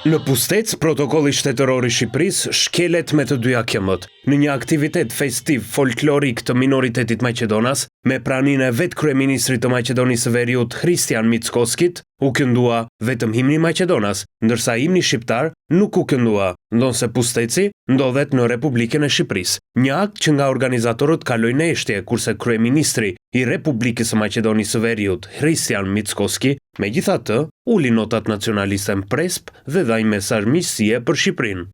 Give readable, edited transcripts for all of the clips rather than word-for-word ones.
Në Pustec, protokolli shtetëror i Shqipërisë shkelet me të dyja këmbët. Në një aktivitet festiv folklorik të minoritetit maqedonas, me praninë e vetë kryeministrit të Maqedonisë së Veriut Hristian Mickoskit, u këndua vetëm himni maqedonas, ndërsa himni shqiptar nuk u këndua, ndonse Pusteci ndodhet në Republikën e Shqipërisë. Një akt që nga organizatorët kaloi në eshtje, kurse kryeministri i Republikës së Maqedonisë së Veriut Hristian Mickoski, megjithatë, uli notat nacionaliste në Presp dhe dhaj mesazh miqësie për Shqipërinë.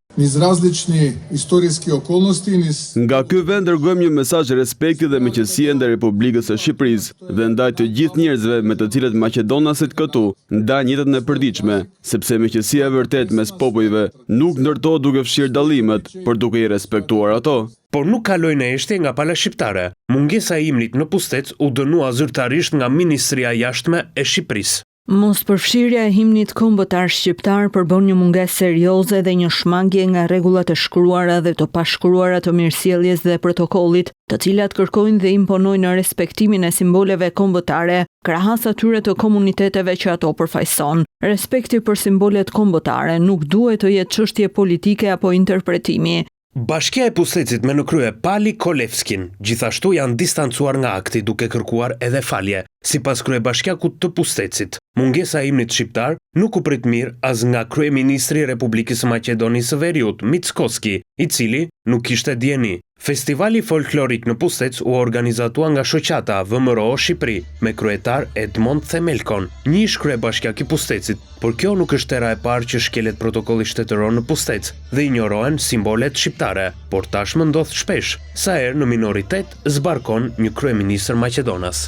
Nga ky vend dërgojmë një mesazh respekti dhe miqësie ndaj Republikës së Shqipërisë dhe ndaj të gjithë njerëzve me të cilët maqedonasit këtu ndajnë jetën e përditshme, sepse miqësia e vërtet mes popujve nuk ndërtohet duke fshirë dallimet, por duke i respektuar ato. Por nuk kaloi në eshtje nga pala shqiptare. Mungesa e himnit në Pustec u dënua zyrtarisht nga Ministria e Jashtme e Shqipërisë. Mos përfshirja e himnit kombëtar shqiptar përbën një mungesë serioze dhe një shmangje nga rregullat e shkruara dhe të pashkruara të mirësjelljes dhe protokollit, të cilat kërkojnë dhe imponojnë respektimin e simboleve kombëtare, krahas atyre të komuniteteve që ato përfaqëson. Respekti për simbolet kombëtare nuk duhet të jetë çështje politike apo interpretimi. Bashkia e Pustecit me në krye Pali Kolevskin gjithashtu janë distancuar nga akti duke kërkuar edhe falje. Sipas kryebashkiakut të Pustecit, mungesa e himnit shqiptar nuk u prit mirë as nga kryeministri i Republikës së Maqedonisë së Veriut Mickoski, i cili nuk kishte dieni. Festivali folklorik në Pustec u organizatua nga shoqata VMRO Shqipëri me kryetar Edmond Themelkon, një ish kryebashkiak i Pustecit, por kjo nuk është hera e parë që shkelet protokolli shtetëror në Pustec dhe injorohen simbolet shqiptare, por tashmë ndodh shpesh, sa herë në minoritet zbarkon një kryeministër maqedonas.